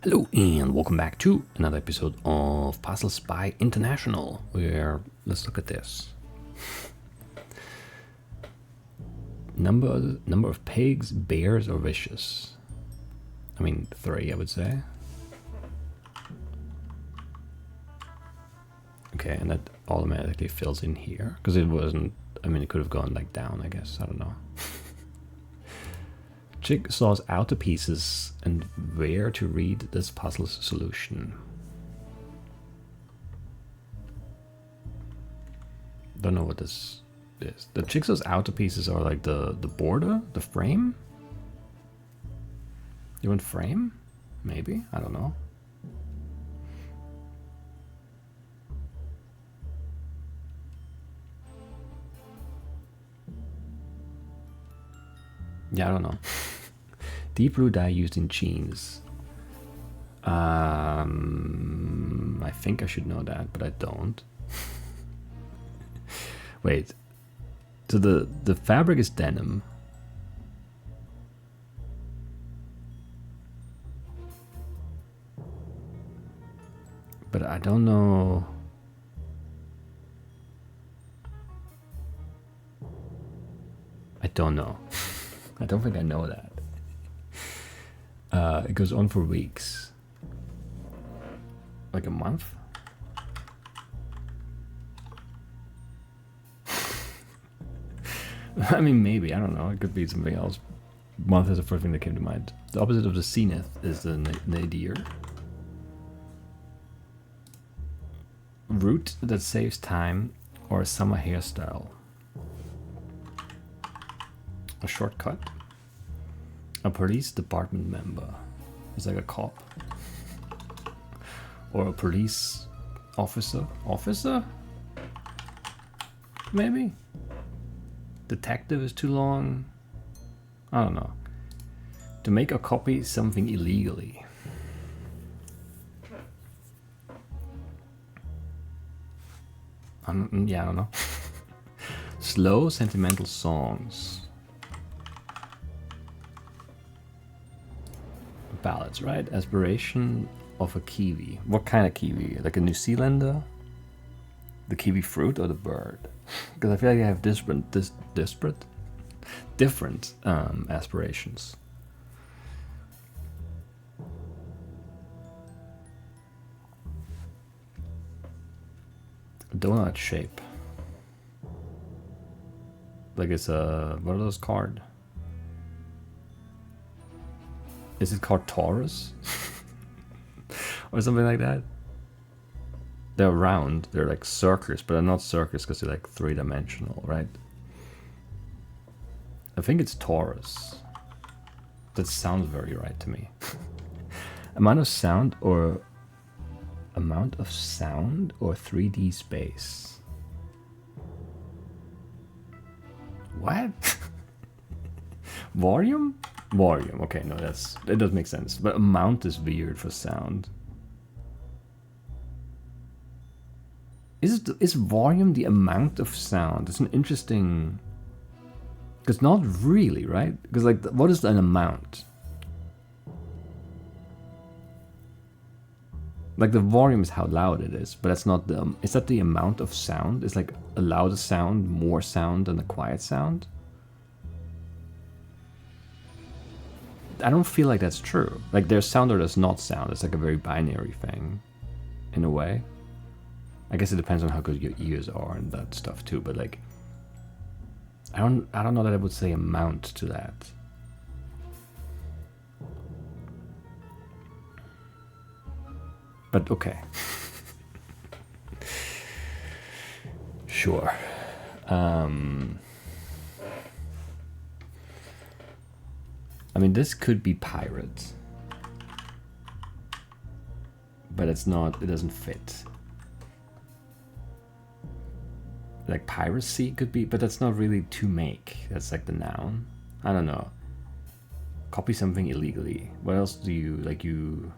Hello and welcome back to another episode of Puzzles by International, where let's look at this. Number of pigs, bears, or vicious. I mean 3, I would say. Okay, and that automatically fills in here because it wasn't. I mean, it could have gone like down, I guess. I don't know. Jigsaw's out to pieces and where to read this puzzle's solution. Don't know what this is. The jigsaw's out to pieces are like the border, the frame. You want frame? Maybe, I don't know. Yeah, I don't know. Deep blue dye used in jeans. I think I should know that, but I don't. Wait. So the fabric is denim. But I don't know. I don't know. I don't think I know that. It goes on for weeks. Like a month? I mean, maybe. I don't know. It could be something else. Month is the first thing that came to mind. The opposite of the zenith is the nadir. Route that saves time or a summer hairstyle. A shortcut. A police department member. It's like a cop. Or a police officer. Officer? Maybe? Detective is too long. I don't know. To make or copy something illegally. Yeah, I don't know. Slow, sentimental songs. Ballads, right? Aspiration of a kiwi. What kind of kiwi? Like a New Zealander? The kiwi fruit or the bird? Because I feel like I have different aspirations. Donut shape. Like it's a, what are those called? Is it called Taurus? Or something like that? They're round, they're like circles, but they're not circles because they're like 3-dimensional, right? I think it's Taurus. That sounds very right to me. Amount of sound or 3D space. What? Volume? Volume. Okay, no, that does make sense. But amount is weird for sound. Is volume the amount of sound? It's an interesting. Because not really, right? Because like, what is an amount? Like the volume is how loud it is, but that's not the. Is that the amount of sound? Is like a louder sound more sound than a quiet sound? I don't feel like that's true. Like there's sound or there's not sound. It's like a very binary thing, in a way. I guess it depends on how good your ears are and that stuff too. But like, I don't know that I would say amount to that. But okay. Sure. I mean, this could be pirate. But it's not, it doesn't fit. Like piracy could be, but that's not really to make. That's like the noun. I don't know. Copy something illegally. What else do you, like you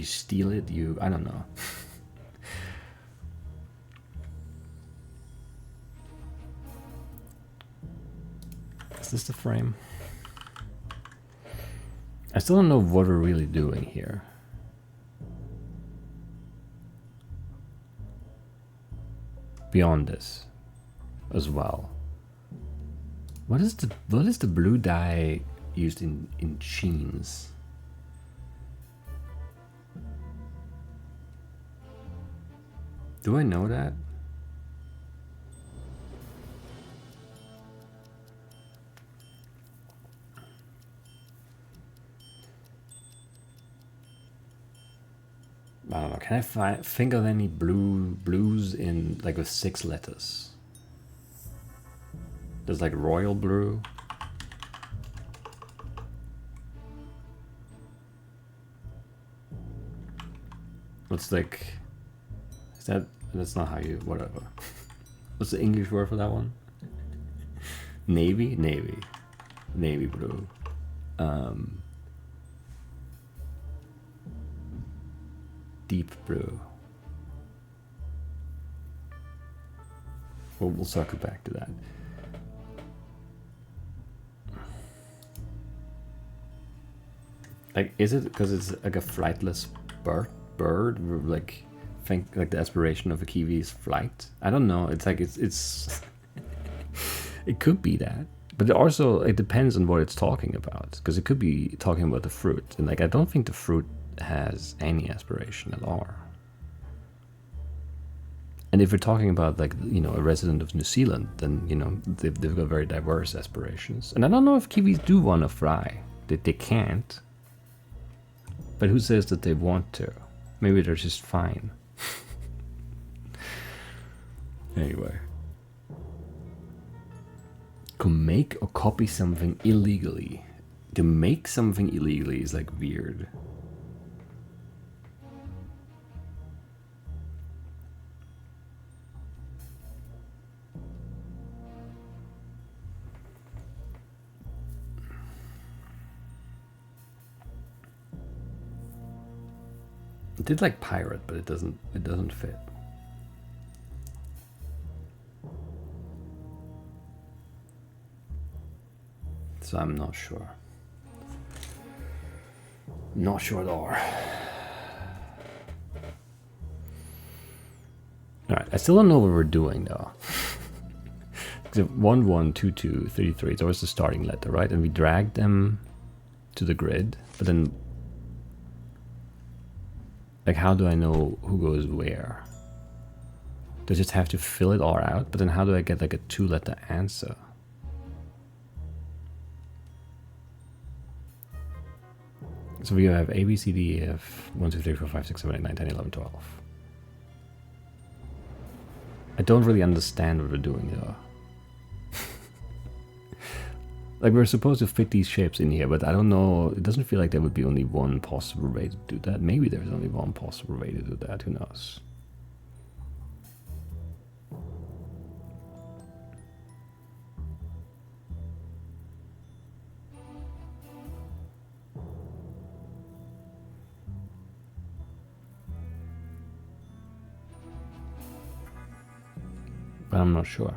steal it, I don't know. Is this the frame? I still don't know what we're really doing here. Beyond this as well. What is the blue dye used in jeans? Do I know that? I don't know. Can I think of any blues in like with 6 letters? There's like royal blue. What's like? Is that? That's not how you. Whatever. What's the English word for that one? Navy, navy blue. Deep blue. We'll circle back to that. Like, is it because it's like a flightless bird? Like, think like the aspiration of a kiwi's flight. I don't know. It's like it's it could be that, but it depends on what it's talking about. Because it could be talking about the fruit, and like I don't think the fruit has any aspiration at all. And if we're talking about like a resident of New Zealand, then they've got very diverse aspirations. And I don't know if kiwis do want to fly. They can't. But who says that they want to? Maybe they're just fine. Anyway. To make or copy something illegally. To make something illegally is like weird. It did like pirate, but it doesn't fit. So I'm not sure. Not sure at all. Alright, I still don't know what we're doing though. 1, 1, 2, 2, 33, it's always the starting letter, right? And we drag them to the grid, but then like, how do I know who goes where? Do I just have to fill it all out? But then how do I get like a 2-letter answer? So we have A, B, C, D, E, F, 1, 2, 3, 4, 5, 6, 7, 8, 9, 10, 11, 12. I don't really understand what we're doing though. Like, we're supposed to fit these shapes in here, but I don't know. It doesn't feel like there would be only one possible way to do that. Maybe there's only one possible way to do that. Who knows? But I'm not sure.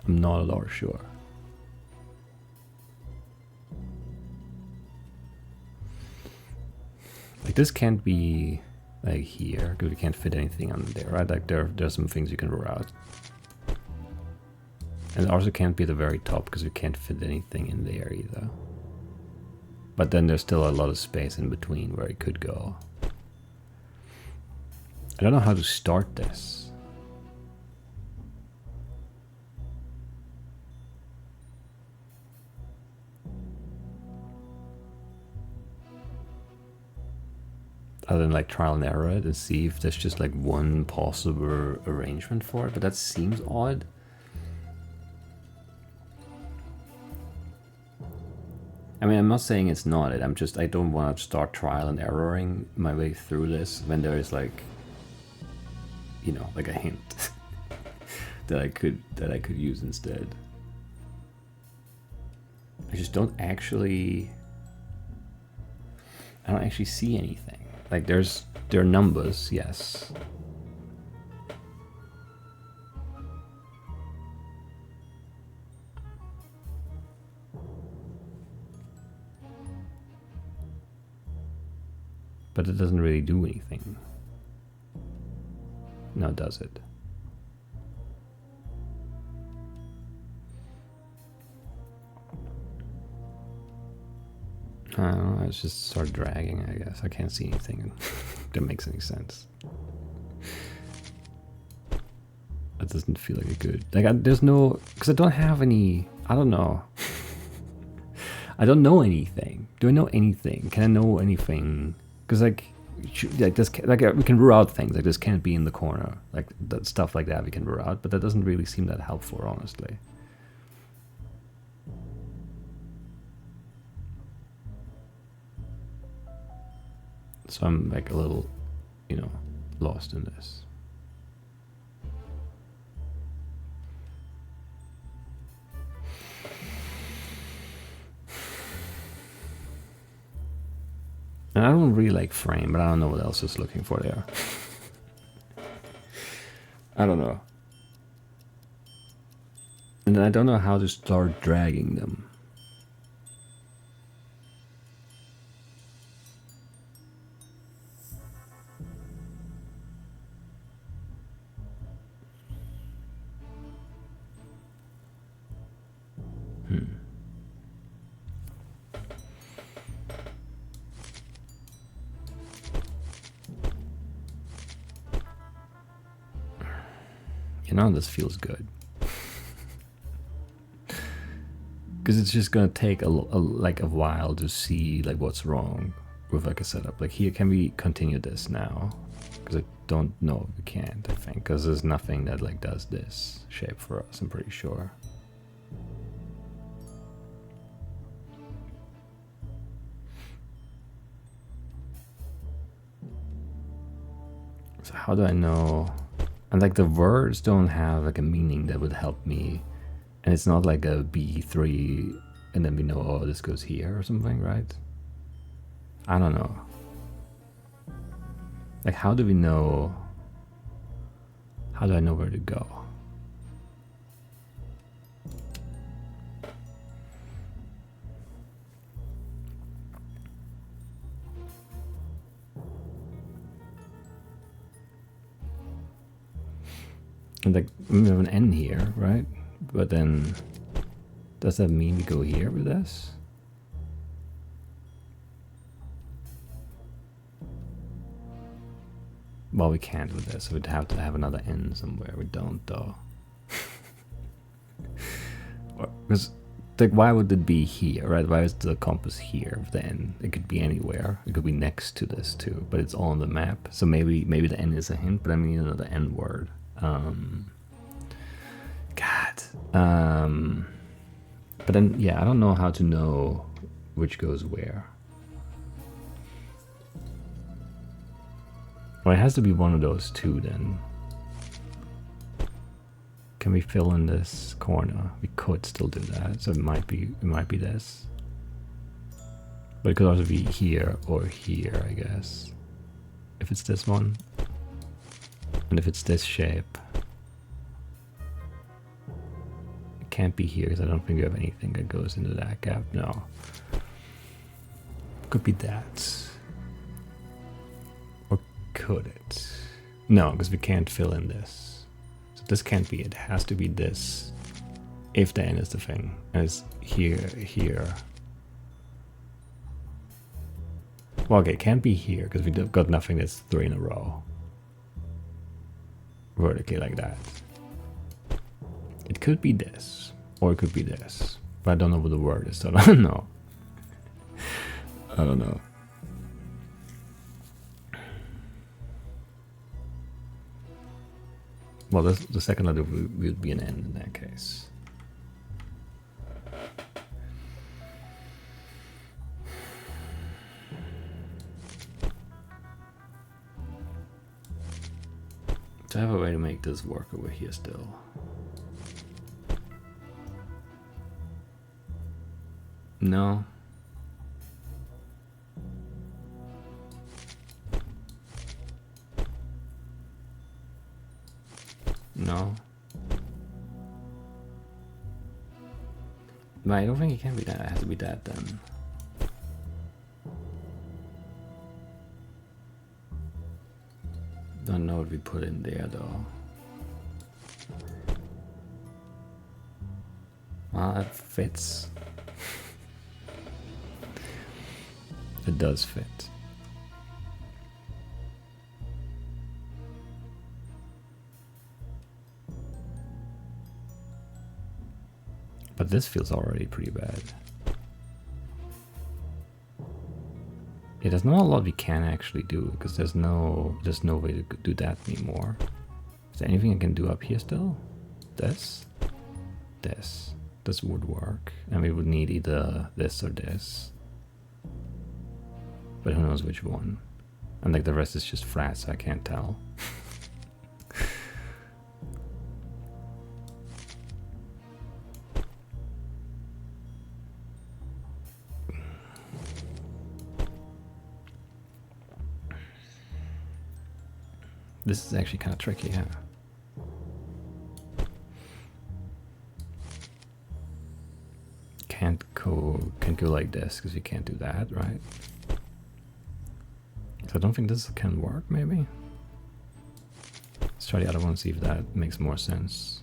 I'm not at all sure. Like, this can't be like here because we can't fit anything on there, right? Like there's some things you can roll out. And it also can't be at the very top because we can't fit anything in there either. But then there's still a lot of space in between where it could go. I don't know how to start this. Other than like trial and error it and see if there's just like one possible arrangement for it, but that seems odd. I mean, I'm not saying it's not it. I don't want to start trial and erroring my way through this when there is like, like a hint that I could use instead. I don't actually see anything. Like there are numbers, yes. But it doesn't really do anything. Now does it? I don't know, let's just start dragging, I guess. I can't see anything that makes any sense. That doesn't feel like a good... Like, there's no... Because I don't have any... I don't know. I don't know anything. Do I know anything? Can I know anything? Because, like this, like we can rule out things. Like, this can't be in the corner. Like, that stuff like that we can rule out. But that doesn't really seem that helpful, honestly. So I'm like a little, you know, lost in this. And I don't really like frame, but I don't know what else it's looking for there. I don't know. And then I don't know how to start dragging them. You know, this feels good. Because it's just gonna take a while to see like what's wrong with like a setup. Like here, can we continue this now? Because I don't know if we can't, I think. Because there's nothing that like does this shape for us, I'm pretty sure. So how do I know? And like the words don't have like a meaning that would help me. And it's not like a B3 and then we know, oh, this goes here or something, right? I don't know. Like, how do we know? How do I know where to go? And like, we have an N here, right? But then, does that mean we go here with this? Well, we can't with this. So we'd have to have another N somewhere. We don't, though. Because, like, why would it be here, right? Why is the compass here then? It could be anywhere. It could be next to this too, but it's all on the map. So maybe the N is a hint, but I mean another N word. But then, yeah, I don't know how to know which goes where. Well, it has to be one of those two then. Can we fill in this corner? We could still do that, so it might be this. But it could also be here or here, I guess. If it's this one. And if it's this shape. It can't be here because I don't think we have anything that goes into that gap. No. Could be that. Or could it? No, because we can't fill in this. So this can't be it. It has to be this. If the N is the thing. And it's here, here. Well, okay, it can't be here because we've got nothing that's 3 in a row. Vertically like that. It could be this, or it could be this, but I don't know what the word is, so I don't know. I don't know. Well, the second letter would be an N in that case. So I have a way to make this work over here still. No. No. But I don't think it can be that. It has to be that then. Don't know what we put in there though. Well, it fits. It does fit. But this feels already pretty bad. Yeah, there's not a lot we can actually do because there's no way to do that anymore. Is there anything I can do up here still? This would work, and we would need either this or this. But who knows which one? And like the rest is just flat, so I can't tell. This is actually kind of tricky, huh? Can't go like this because we can't do that, right? So I don't think this can work, maybe? Let's try the other one, see if that makes more sense.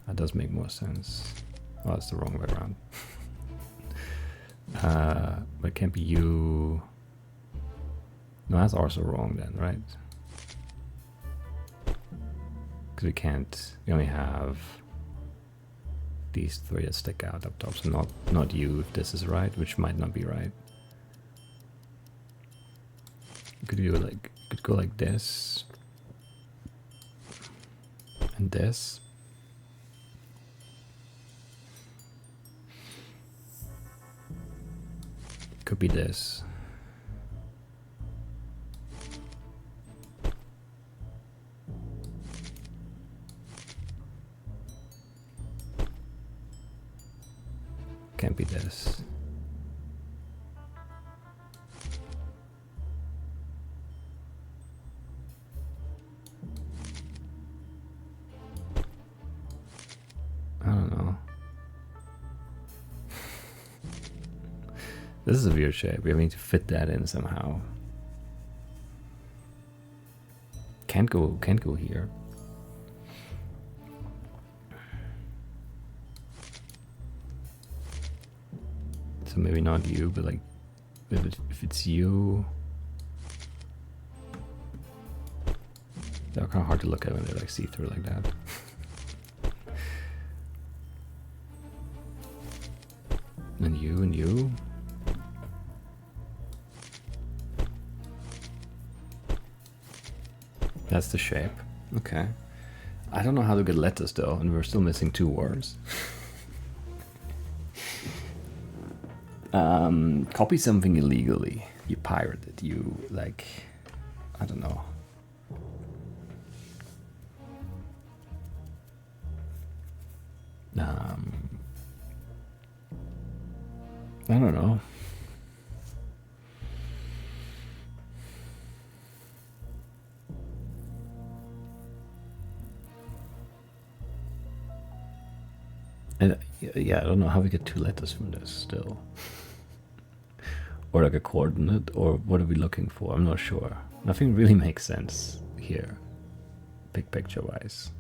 That does make more sense. Oh, it's the wrong way around. But it can't be you. No, that's also wrong then, right? Because we only have these three that stick out up top, so not you if this is right, which might not be right. Could go like this and this. Could be this. Can't be this. I don't know. This is a weird shape. We need to fit that in somehow. Can't go here. So maybe not you, but like if it's you, they're kind of hard to look at when they're like see-through like that. And you. That's the shape. Okay. I don't know how to get letters though, and we're still missing 2 words. Copy something illegally. You pirate it. You like, I don't know. I don't know. And yeah, I don't know how we get 2 letters from this still. Or like a coordinate, or what are we looking for? I'm not sure. Nothing really makes sense here, big picture wise.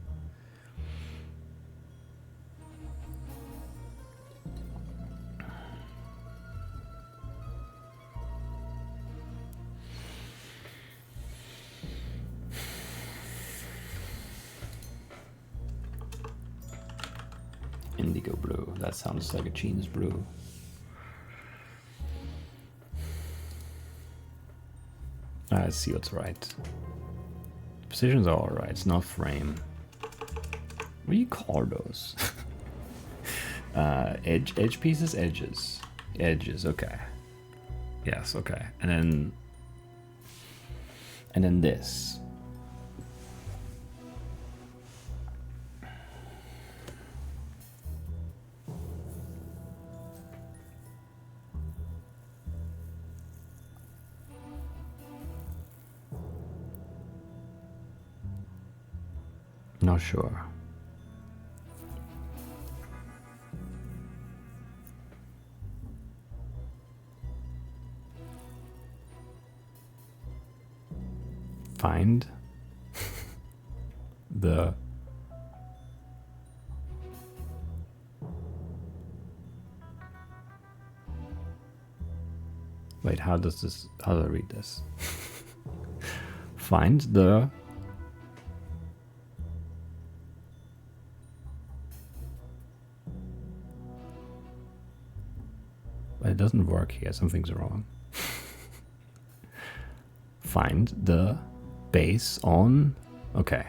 Indigo blue. That sounds like a Chinese brew. Let's see what's right. Positions are alright. It's not frame. What do you call those? Edge pieces? Edges. Edges, okay. Yes, okay. And then this. Not sure. Find the wait, how do I read this? Find the but it doesn't work here, something's wrong. Find the base on, okay.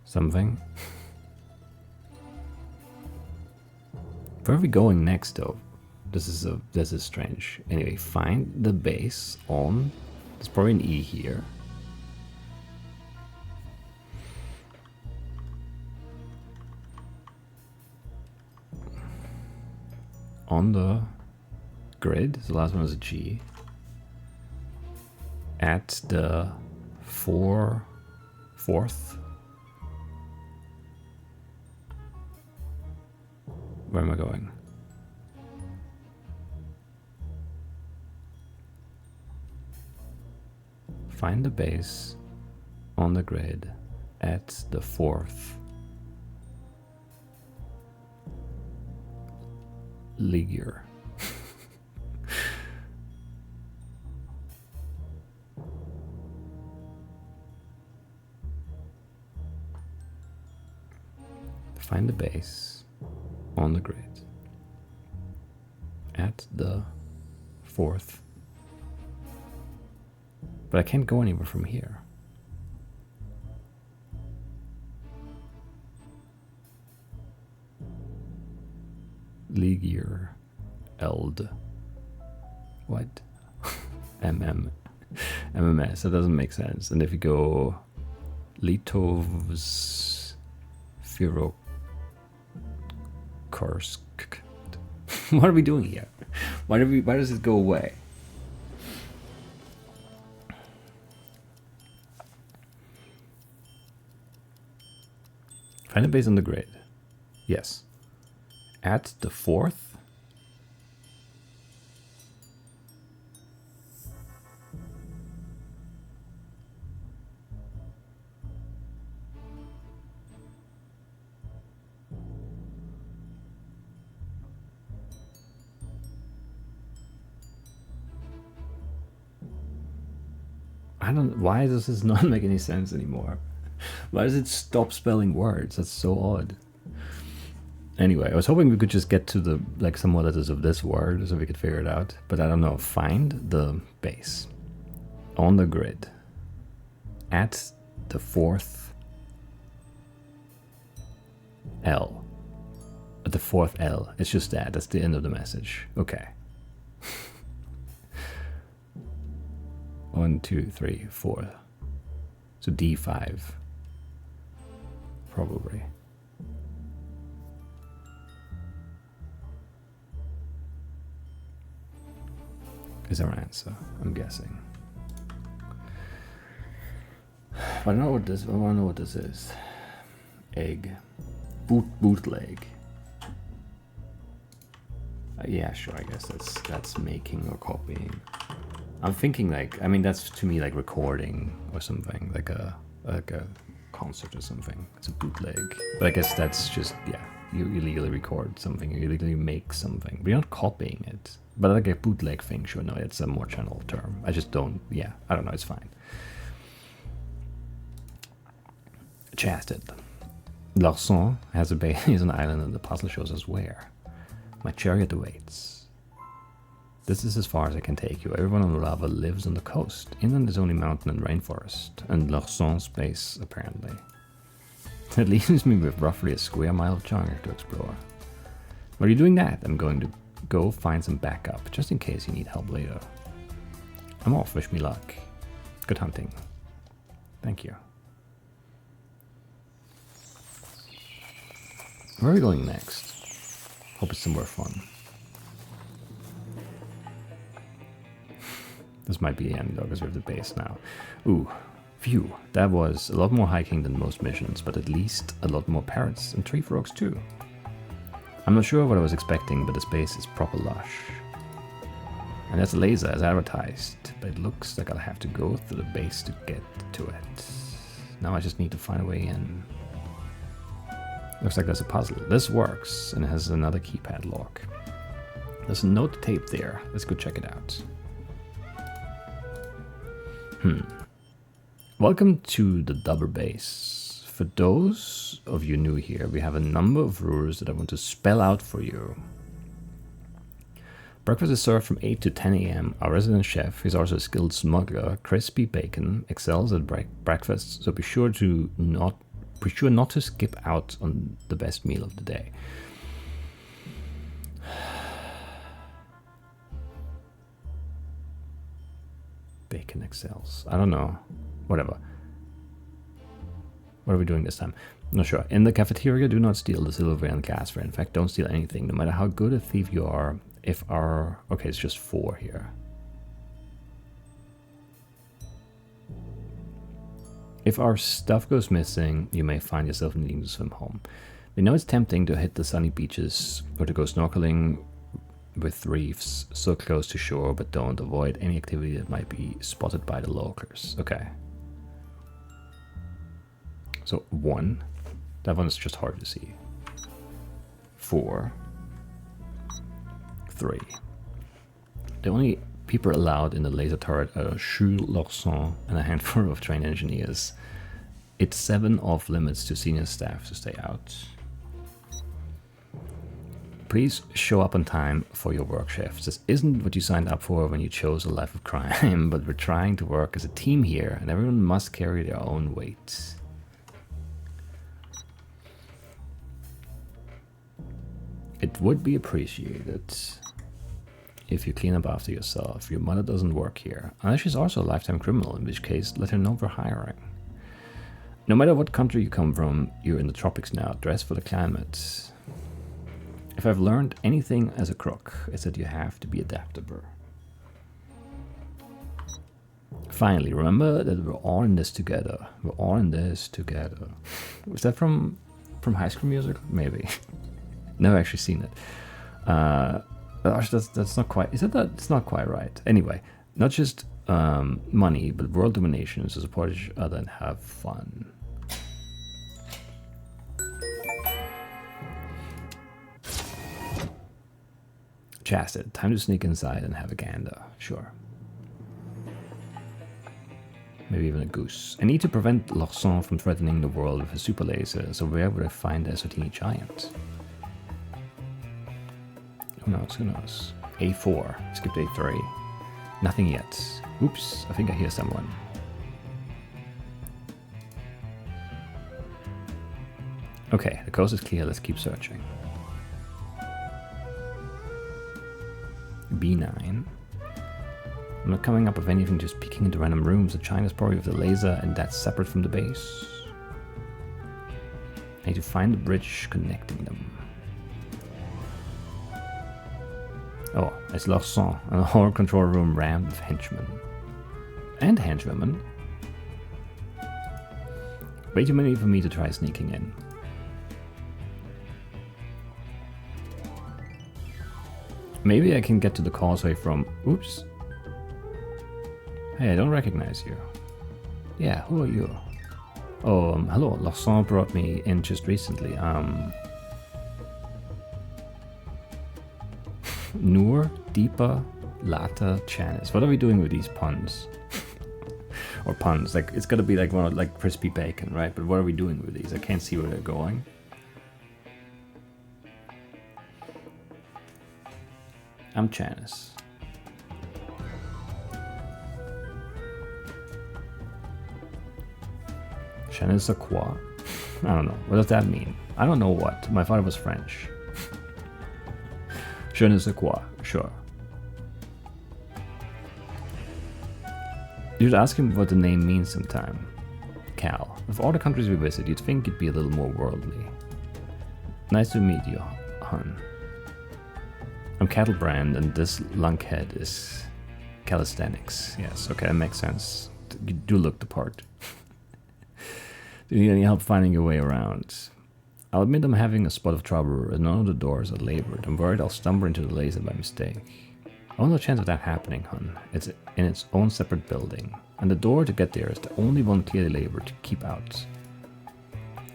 Something. Where are we going next though? This is strange. Anyway, find the base on, there's probably an E here. On the grid, the last one is a G. At the fourth. Where am I going? Find the base on the grid at the fourth Ligier. Find the base on the grid at the fourth. But I can't go anywhere from here. Ligier Eld. What? MMS. That doesn't make sense. And if you go Litovs Firokorsk. What are we doing here? Why does it go away? Find a base on the grid. Yes. At the fourth. Why does this not make any sense anymore? Why does it stop spelling words? That's so odd. Anyway, I was hoping we could just get to the, like, some more letters of this word so we could figure it out. But I don't know. Find the base on the grid at the fourth L. At the fourth L. It's just that. That's the end of the message. Okay. 1, 2, 3, 4. So D5. Probably. Is our answer, I'm guessing. I don't know what this. I want to know what this is. Egg, bootleg. Yeah, sure. I guess that's making or copying. I'm thinking like, I mean, that's to me like recording or something, like a concert or something. It's a bootleg. But I guess that's just, yeah, you illegally record something, you illegally make something, but you're not copying it. But like a bootleg thing, sure, no, it's a more general term. I just don't, yeah, I don't know, it's fine. Chasted. Larson has a base on an island and the puzzle shows us where. My chariot awaits. This is as far as I can take you. Everyone on the lava lives on the coast. Inland is only mountain and rainforest, and Larson's base, apparently. That leaves me with roughly a square mile of jungle to explore. While you're doing that, I'm going to go find some backup, just in case you need help later. I'm off, wish me luck. Good hunting. Thank you. Where are we going next? Hope it's somewhere fun. This might be the end though, because we have the base now. Ooh, phew. That was a lot more hiking than most missions, but at least a lot more parrots and tree frogs too. I'm not sure what I was expecting, but the space is proper lush. And that's a laser as advertised, but it looks like I'll have to go through the base to get to it. Now I just need to find a way in. Looks like there's a puzzle. This works, and it has another keypad lock. There's a note tape there. Let's go check it out. Welcome to the double base. For those of you new here, we have a number of rules that I want to spell out for you. Breakfast is served from 8 to 10 a.m. Our resident chef, who's also a skilled smuggler, Crispy Bacon, excels at breakfast, so be sure not to skip out on the best meal of the day. Bacon excels. I don't know. Whatever. What are we doing this time? Not sure. In the cafeteria, do not steal the silverware and glassware. In fact, don't steal anything, no matter how good a thief you are. If our... Okay, it's just 4 here. If our stuff goes missing, you may find yourself needing to swim home. We know it's tempting to hit the sunny beaches or to go snorkeling with reefs so close to shore, but don't avoid any activity that might be spotted by the locals. Okay. So 1. That one's just hard to see. 4. 3. The only people allowed in the laser turret are Jules Larson and a handful of trained engineers. It's 7 off limits to senior staff to stay out. Please show up on time for your work shifts. This isn't what you signed up for when you chose a life of crime, but we're trying to work as a team here, and everyone must carry their own weight. It would be appreciated if you clean up after yourself. Your mother doesn't work here, unless she's also a lifetime criminal, in which case let her know we're hiring. No matter what country you come from, you're in the tropics now. Dress for the climate. If I've learned anything as a crook, it's that you have to be adaptable. Finally, remember that we're all in this together. We're all in this together. Was that from High School Musical? Maybe. Never actually seen it. That's not quite. Is it that? It's not quite right. Anyway, not just money, but world domination to support each other and have fun. Chasted. Time to sneak inside and have a gander. Sure. Maybe even a goose. I need to prevent Larson from threatening the world with a super laser, so where would I find the Eswatini giant? Who knows, who knows? A4. Skipped A3. Nothing yet. Oops, I think I hear someone. Okay, the coast is clear, let's keep searching. B9. I'm not coming up with anything, just peeking into random rooms. The China's probably with the laser, and that's separate from the base. I need to find the bridge connecting them. Oh, it's Larson, and a whole control room rammed with henchmen. And henchwomen. Way too many for me to try sneaking in. Maybe I can get to the causeway from... Oops. Hey, I don't recognize you. Yeah, who are you? Oh, hello. Larson brought me in just recently. Noor, Deepa, Lata, Chanis. What are we doing with these puns? Or puns. Like, it's gotta be like one of, like crispy bacon, right? But what are we doing with these? I can't see where they're going. I'm Chanis. Chanis a quoi? I don't know. What does that mean? I don't know what. My father was French. Je ne sais quoi. Sure. You should ask him what the name means sometime. Cal. Of all the countries we visit, you'd think you'd be a little more worldly. Nice to meet you, hun. I'm Cattlebrand, and this lunkhead is calisthenics. Yes, okay, that makes sense. You do look the part. Do you need any help finding your way around? I'll admit I'm having a spot of trouble, and none of the doors are labored. I'm worried I'll stumble into the laser by mistake. Oh, no chance of that happening, hun. It's in its own separate building. And the door to get there is the only one clearly labeled to keep out.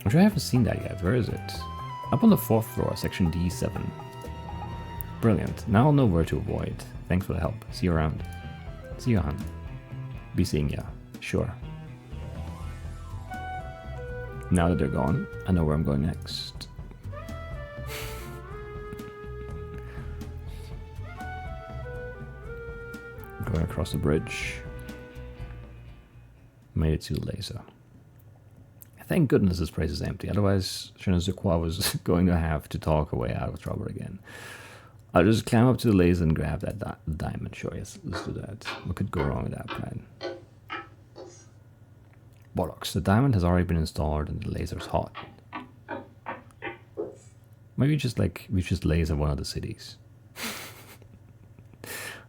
I'm sure I haven't seen that yet. Where is it? Up on the 4th floor, section D7. Brilliant. Now I'll know where to avoid. Thanks for the help. See you around. See you, hun. Be seeing ya. Sure. Now that they're gone, I know where I'm going next. Going across the bridge. Made it to the laser. Thank goodness this place is empty, otherwise je ne sais quoi was going to have to talk away out of trouble again. I'll just climb up to the laser and grab that diamond. Sure, yes, let's do that. What could go wrong with that plan? Bollocks, the diamond has already been installed and the laser's hot. Maybe just like, we just laser one of the cities.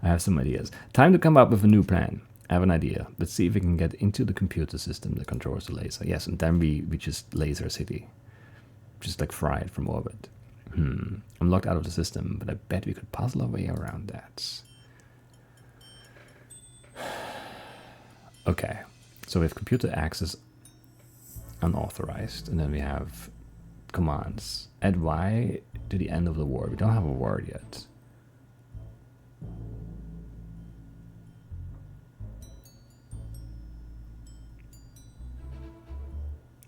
I have some ideas. Time to come up with a new plan. I have an idea. Let's see if we can get into the computer system that controls the laser. Yes, and then we just laser a city. Just like fry it from orbit. I'm locked out of the system, but I bet we could puzzle our way around that. Okay, so we have computer access unauthorized, and then we have commands. Add Y to the end of the word. We don't have a word yet.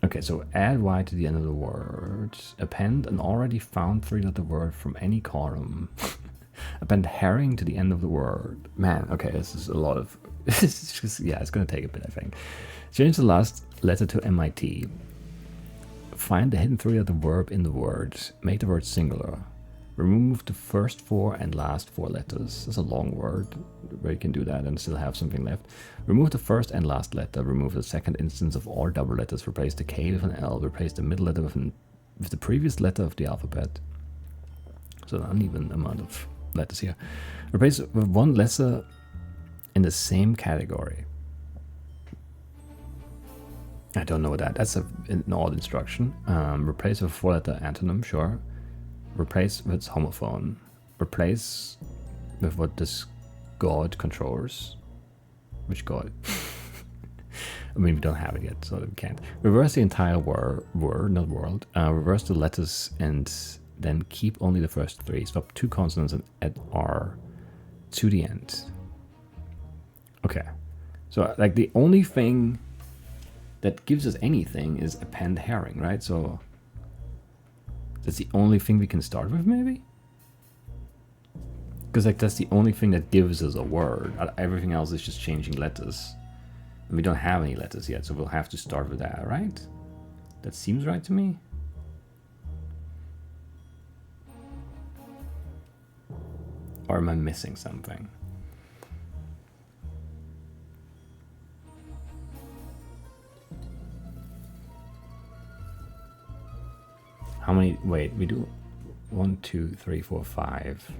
Okay, so add Y to the end of the word. Append an already found 3-letter word from any column. Append herring to the end of the word. Man, okay, this is a lot of... it's just, yeah, it's going to take a bit, I think. Change the last letter to MIT. Find the hidden 3-letter verb in the word. Make the word singular. Remove the first 4 and last 4 letters. That's a long word, where you can do that and still have something left. Remove the first and last letter. Remove the second instance of all double letters. Replace the K with an L. Replace the middle letter with the previous letter of the alphabet. So an uneven amount of letters here. Replace with one letter in the same category. I don't know that. That's an odd instruction. Replace with a 4-letter antonym, sure. Replace with homophone. Replace with what this god controls. Which god? I mean, we don't have it yet, so we can't. Reverse the entire word, not world. Reverse the letters and then keep only the first 3. Swap 2 consonants and add R to the end. Okay. So, like, the only thing that gives us anything is append herring, right? So that's the only thing we can start with, maybe? Because like that's the only thing that gives us a word. Everything else is just changing letters. And we don't have any letters yet, so we'll have to start with that, right? That seems right to me. Or am I missing something? How many? Wait, we do 1, 2, 3, 4, 5.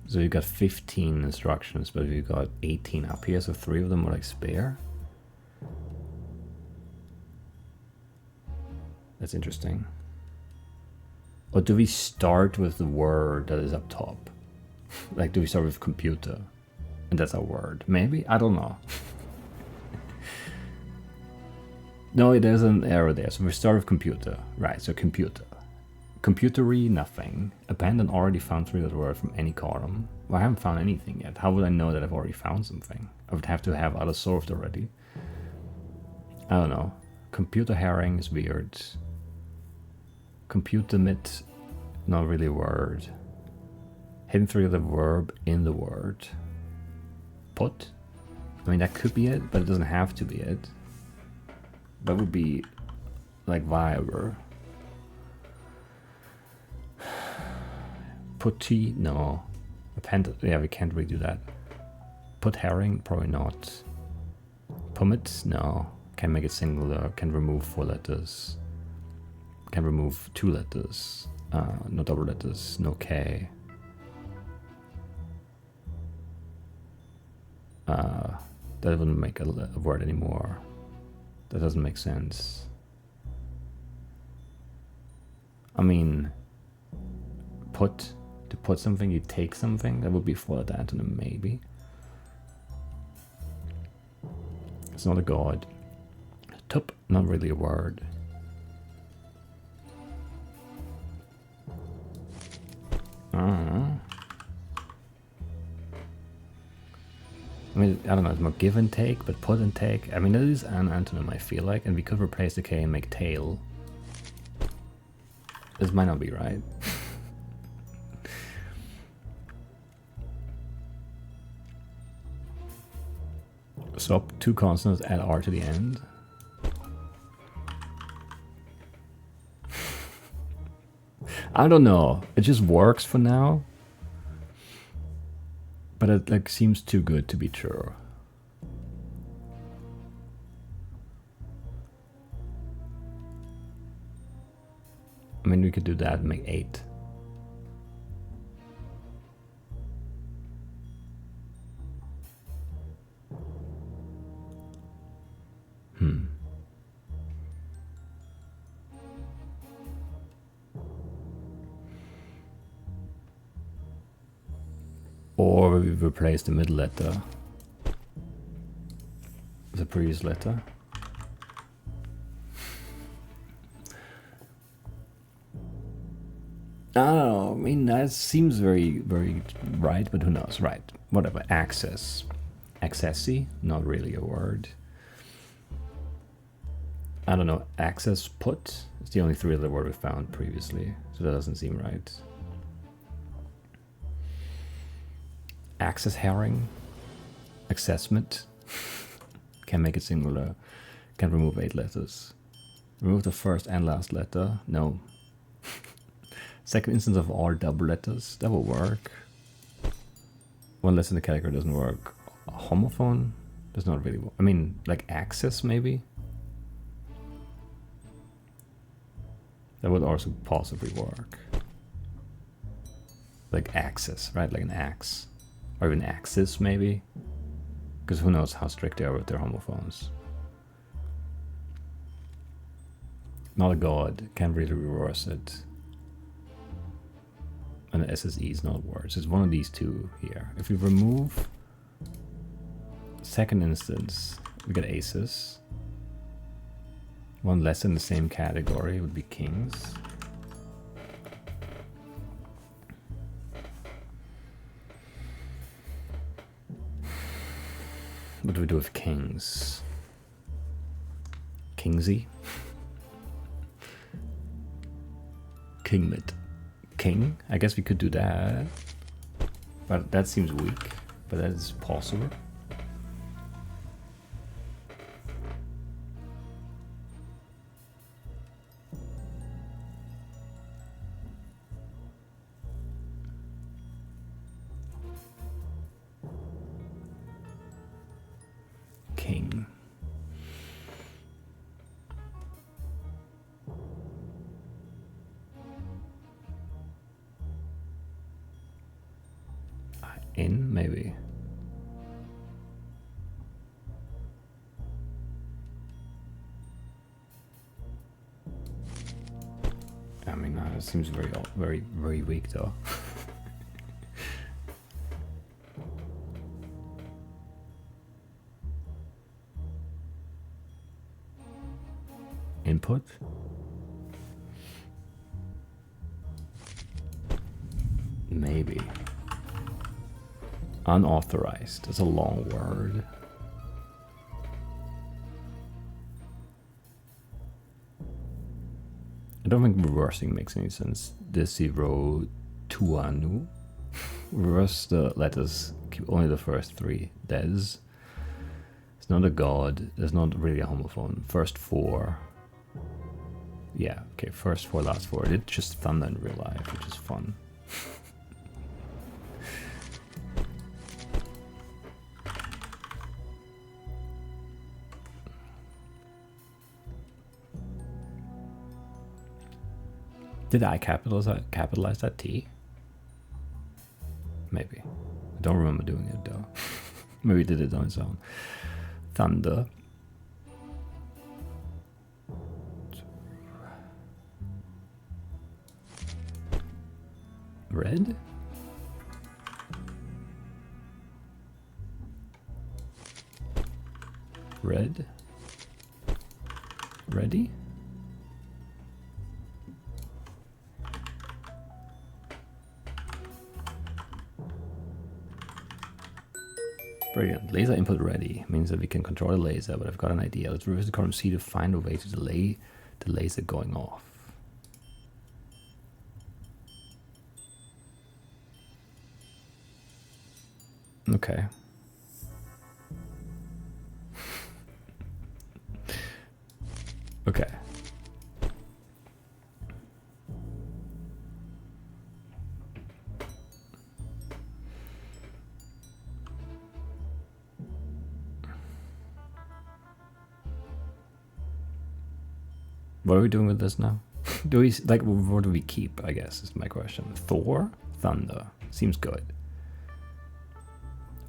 So we've got 15 instructions, but we've got 18 up here, so 3 of them are like spare. That's interesting. Or do we start with the word that is up top? Like, do we start with computer? And that's our word. Maybe? I don't know. No, there's an error there. So we start with computer. Right, so computer. Computery, nothing. Append an already found 3-letter word from any column. Well, I haven't found anything yet. How would I know that I've already found something? I would have to have others solved already. I don't know. Computer herring is weird. Computer mit, not really a word. Hidden 3-letter verb in the word. Put? I mean, that could be it, but it doesn't have to be it. That would be like viable. Putty? No. Append, yeah, we can't really do that. Put herring? Probably not. Pummit? No. Can make it singular. Can remove 4 letters. Can remove 2 letters. No double letters. No K. That wouldn't make a word anymore. That doesn't make sense. I mean, put To put something, you take something. That would be followed antonym, maybe. It's not a god. Tup, not really a word. I mean, I don't know, it's more give and take, but put and take. I mean, it is an antonym, I feel like, and we could replace the K and make tail. This might not be right. Swap two consonants, add R to the end. I don't know. It just works for now. But it like seems too good to be true. I mean, we could do that and make 8. Or we replace the middle letter with the previous letter. I don't know, I mean, that seems very, very right, but who knows, right? Whatever, access. Accessy, not really a word. I don't know, access put? It's the only 3-letter word we found previously, so that doesn't seem right. Access herring, accessment, can make it singular, can remove 8 letters. Remove the first and last letter, no. Second instance of all double letters, that will work. One less in the category doesn't work. A homophone does not really work. I mean, like access maybe? That would also possibly work. Like axis, right? Like an axe. Or even axis, maybe? Because who knows how strict they are with their homophones. Not a god, can't really reverse it. And the SSE is not words. It's one of these two here. If we remove second instance, we get aces. One less in the same category would be kings. What do we do with kings? Kingsy? Kinglet. King? I guess we could do that. But that seems weak. But that is possible. King. In, maybe. I mean, it seems very weak though. Input. Maybe. Unauthorized. That's a long word. I don't think reversing makes any sense. Desiro tuanu. Reverse the letters, keep only the first 3. Des. It's not a god. There's not really a homophone. First 4. Yeah, okay, first 4, last 4. It's just thunder in real life, which is fun. Did I capitalize that T? Maybe. I don't remember doing it though. Maybe it did it on its own. Thunder. Red? red. Ready? Brilliant. Laser input ready means that we can control the laser, but I've got an idea. Let's reverse the column C to find a way to delay the laser going off. Okay. Okay. What are we doing with this now? Do we, like, what do we keep, I guess, is my question. Thor? Thunder. Seems good.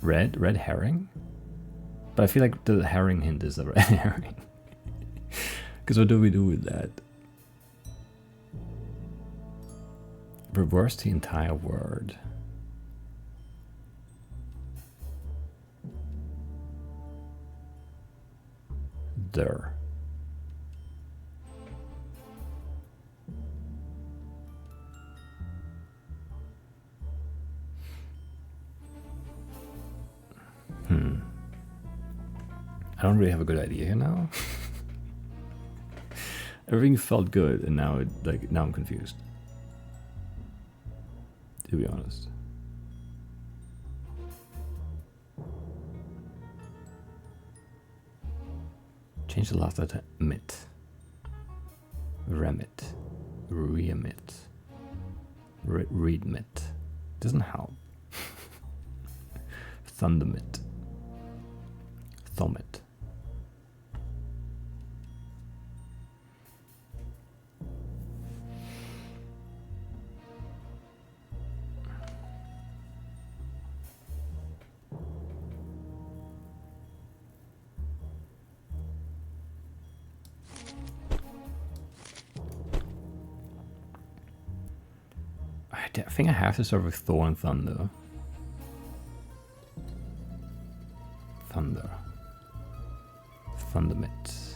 Red herring? But I feel like the herring hint is a red herring. Because what do we do with that? Reverse the entire word. There. I don't really have a good idea here now. Everything felt good, and now now I'm confused. To be honest. Change the last letter. Mit. Remit. Remit. Readmit. Doesn't help. Thundermit. Thomit. I think I have to start with Thor and Thunder. Thunder. Thundermit.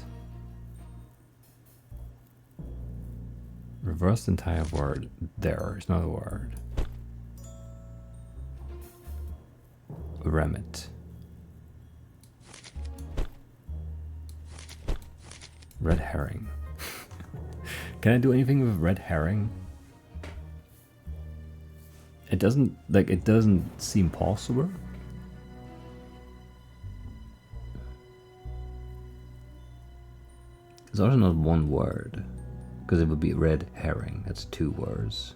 Reverse the entire word. There is not a word. Remit. Red herring. Can I do anything with red herring? It doesn't seem possible. It's also not one word, because it would be red herring. That's two words.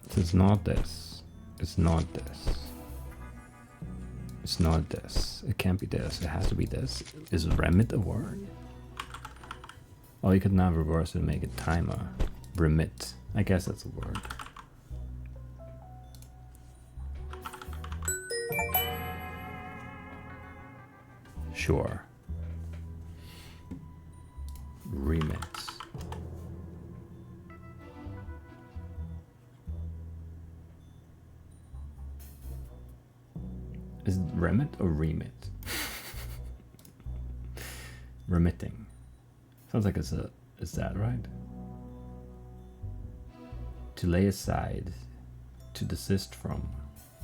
So it's not this. It's not this. It's not this. It can't be this. It has to be this. Is remit a word? Oh, you could now reverse it and make it timer. Remit. I guess that's a word. Sure. Remit. Is it remit or remit? Remitting. Sounds like it's is that right? To lay aside, to desist from,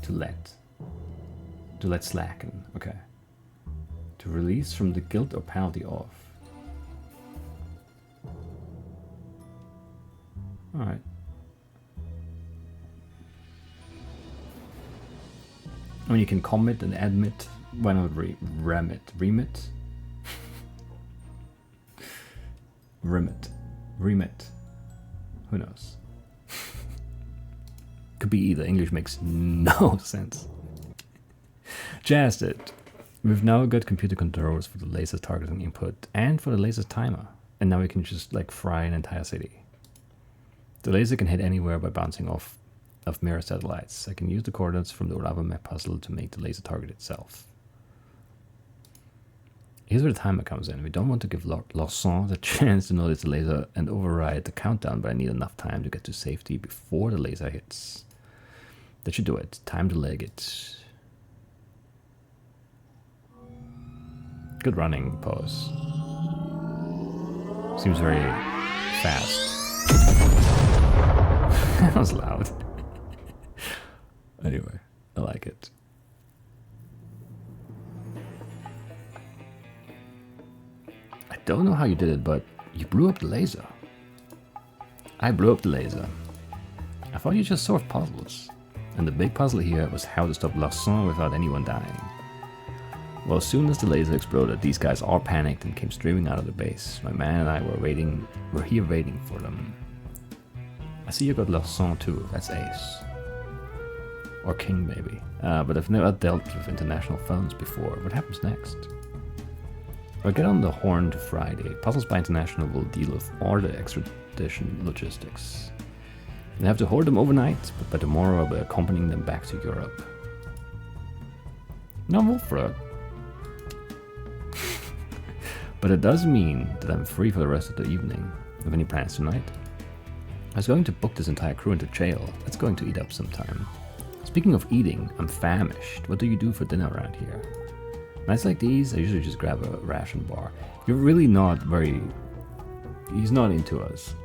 to let slacken, okay. To release from the guilt or penalty of. Alright. I mean, you can commit and admit. Why not remit? Remit? Remit. Remit. Who knows? Could be either. English makes no sense. Jazzed it. We've now got computer controls for the laser targeting input and for the laser timer. And now we can just like fry an entire city. The laser can hit anywhere by bouncing off of mirror satellites. I can use the coordinates from the lava map puzzle to make the laser target itself. Here's where the timer comes in. We don't want to give Larson the chance to notice the laser and override the countdown, but I need enough time to get to safety before the laser hits. That should do it. Time to leg it. Good running pose. Seems very fast. That was loud. Anyway, I like it. I don't know how you did it, but you blew up the laser. I blew up the laser. I thought you just solved puzzles. And the big puzzle here was how to stop Larson without anyone dying. Well, as soon as the laser exploded, these guys all panicked and came streaming out of the base. My man and I were here waiting for them. I see you got Larson too, that's ace. Or king maybe. But I've never dealt with international phones before. What happens next? I'll get on the horn to Friday. Puzzles by International will deal with all the extradition logistics. They have to hold them overnight, but by tomorrow I'll be accompanying them back to Europe. No, we'll for it. But it does mean that I'm free for the rest of the evening. Have any plans tonight? I was going to book this entire crew into jail. That's going to eat up some time. Speaking of eating, I'm famished. What do you do for dinner around here? Nights like these, I usually just grab a ration bar. You're really not very... He's not into us.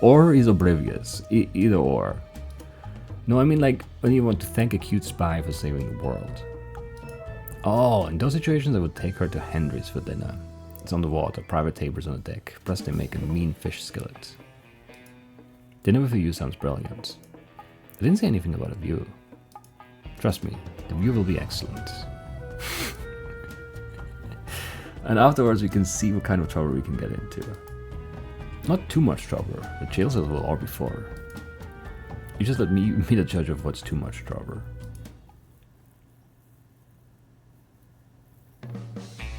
Or he's oblivious. Either or. No, I mean like when you want to thank a cute spy for saving the world. Oh, in those situations I would take her to Henry's for dinner. It's on the water, private tables on the deck, plus they make a mean fish skillet. Dinner with a view sounds brilliant. I didn't say anything about a view. Trust me, the view will be excellent. And afterwards we can see what kind of trouble we can get into. Not too much trouble, the jail cells will all be for. You just let me be the judge of what's too much trouble.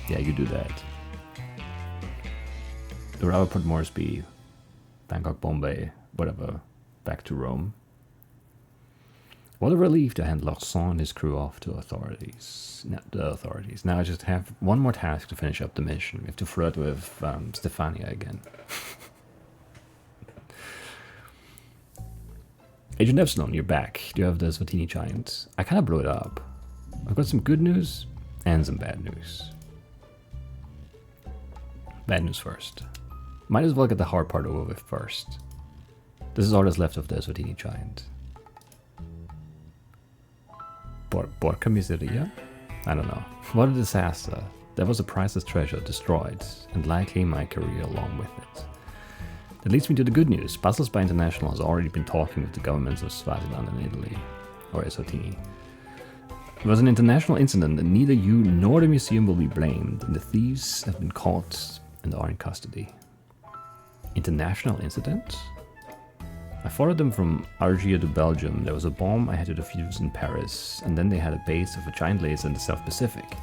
Yeah, you do that. The rather put Moresby, Bangkok, Bombay, whatever, back to Rome. What a relief to hand Larson and his crew off to the authorities. Now I just have one more task to finish up the mission. We have to flirt with Stefania again. Agent Epsilon, you're back. Do you have the Svatini Giant? I kind of blew it up. I've got some good news and some bad news. Bad news first. Might as well get the hard part over with first. This is all that's left of the Svatini Giant. Porca miseria? I don't know. What a disaster. There was a priceless treasure destroyed, and likely my career along with it. That leads me to the good news. Puzzles by International has already been talking with the governments of Swaziland and Italy, or Eswatini. It was an international incident, and neither you nor the museum will be blamed, and the thieves have been caught and are in custody. International incident? I followed them from Algiers to Belgium. There was a bomb I had to defuse in Paris, and then they had a base of a giant laser in the South Pacific.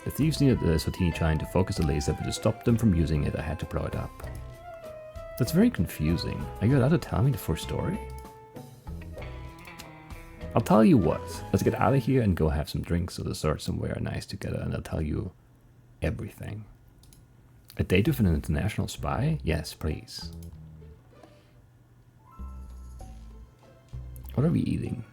The thieves needed the Svatini Giant to focus the laser, but to stop them from using it, I had to blow it up. That's very confusing. Are you allowed to tell me the full story? I'll tell you what. Let's get out of here and go have some drinks or dessert somewhere nice together, and I'll tell you everything. A date with an international spy? Yes, please. What are we eating?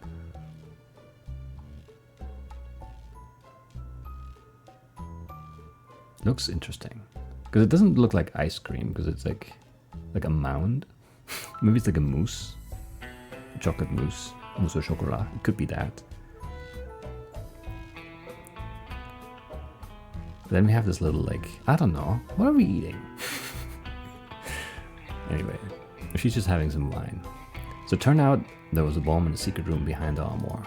Looks interesting. Because it doesn't look like ice cream, because it's like a mound. Maybe it's like a mousse. A chocolate mousse. Mousse au chocolat. It could be that. But then we have this little like, I don't know. What are we eating? Anyway, she's just having some wine. So it turned out there was a bomb in the secret room behind the armoire.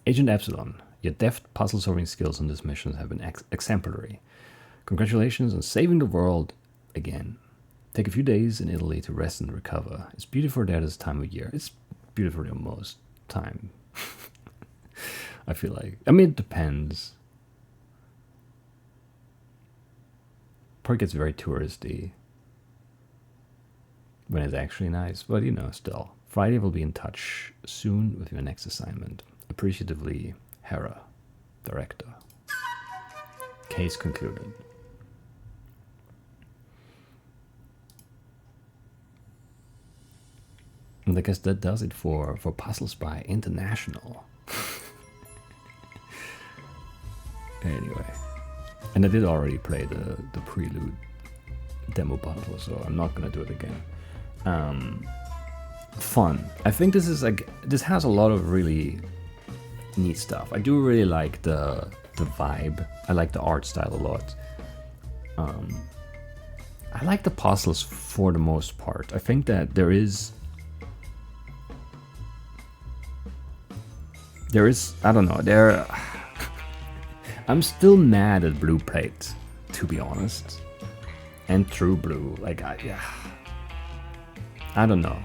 Agent Epsilon, your deft puzzle-solving skills on this mission have been exemplary. Congratulations on saving the world again. Take a few days in Italy to rest and recover. It's beautiful there this time of year. It's beautiful there most time. I feel like. I mean, it depends. Probably gets very touristy when it's actually nice, but you know, still Friday will be in touch soon with your next assignment. Appreciatively, Hera, Director. Case concluded. And I guess that does it for Puzzle Spy International. Anyway. And I did already play the prelude demo puzzle, so I'm not gonna do it again. Fun. I think this is like, this has a lot of really neat stuff. I do really like the vibe. I like the art style a lot. I like the puzzles for the most part. I think that there is, I don't know, I'm still mad at Blue Plate, to be honest. And True Blue, like, I don't know.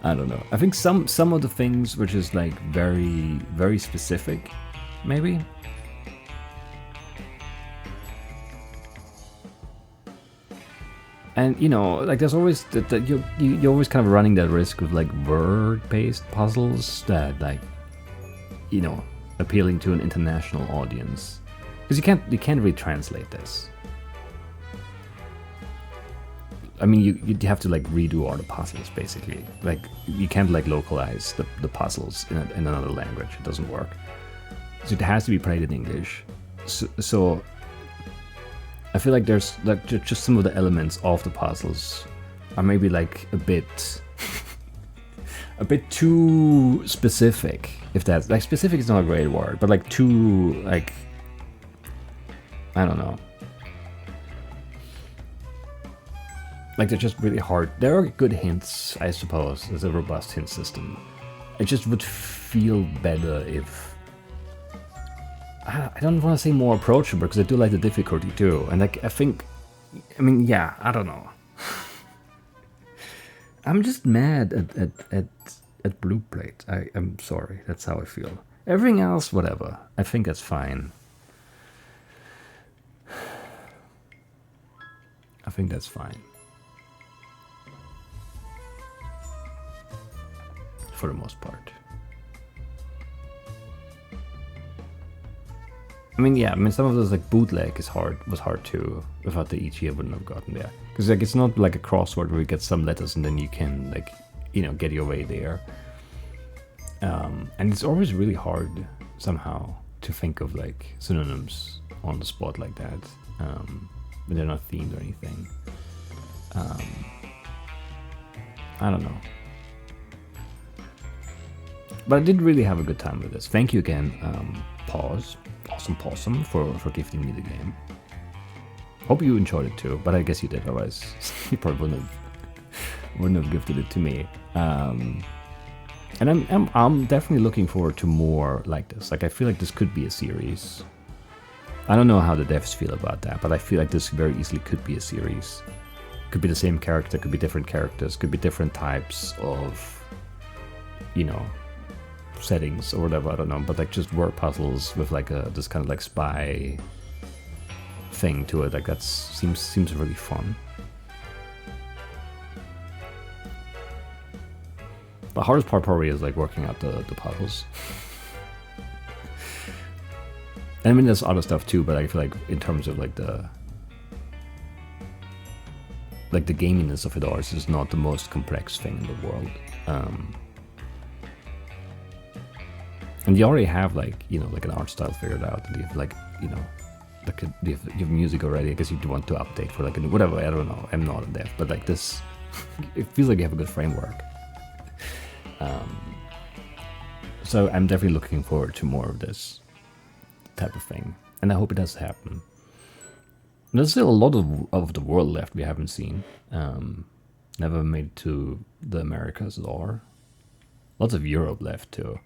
I don't know. I think some of the things were just like very, very specific, maybe. And you know, like there's always that you're always kind of running that risk of like word-based puzzles that, like, you know, appealing to an international audience, because you can't really translate this. I mean, you have to like redo all the puzzles basically. Like you can't like localize the puzzles in another language. It doesn't work. So it has to be played in English. So I feel like there's like just some of the elements of the puzzles are maybe like a bit too specific. If that's like, specific is not a great word, but like too, like, I don't know. Like they're just really hard. There are good hints, I suppose. There's a robust hint system. It just would feel better if, I don't want to say more approachable, because I do like the difficulty too. And like, I mean, yeah, I don't know. I'm just mad at Blue Plate. I'm sorry, that's how I feel. Everything else, whatever. I think that's fine. I think that's fine. For the most part. I mean, yeah, I mean, some of those like bootleg was hard too. Without the EG, I wouldn't have gotten there. Because like it's not like a crossword where you get some letters and then you can, like, you know, get your way there. And it's always really hard somehow to think of like synonyms on the spot like that, when they're not themed or anything. I don't know. But I did really have a good time with this. Thank you again, Awesome Possum, for gifting me the game. Hope you enjoyed it too, but I guess you did, otherwise you probably wouldn't have gifted it to me. And I'm definitely looking forward to more like this. Like I feel like this could be a series. I don't know how the devs feel about that, but I feel like this very easily could be a series. Could be the same character, could be different characters, could be different types of, you know, settings or whatever, I don't know, but like just word puzzles with like this kind of like spy thing to it. Like that seems really fun. The hardest part probably is like working out the puzzles. And I mean there's other stuff too, but I feel like in terms of like the gaminess of it all, it's just not the most complex thing in the world. And you already have like, you know, like an art style figured out, and you have like, you know, like you have music already. I guess you want to update for like a, whatever, I don't know, I'm not a dev, but like this, it feels like you have a good framework. So I'm definitely looking forward to more of this type of thing, and I hope it does happen. There's still a lot of the world left we haven't seen. Never made it to the Americas at all. Lots of Europe left too.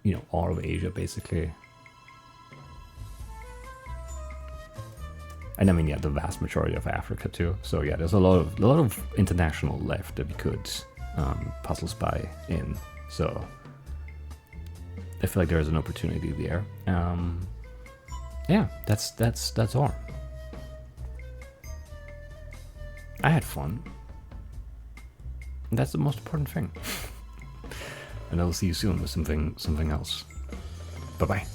You know, all of Asia basically. And I mean, yeah, the vast majority of Africa too. So yeah, there's a lot of international left that we could puzzle spy in. So I feel like there is an opportunity there. Yeah, that's all. I had fun. And that's the most important thing. And I will see you soon with something else. Bye-bye.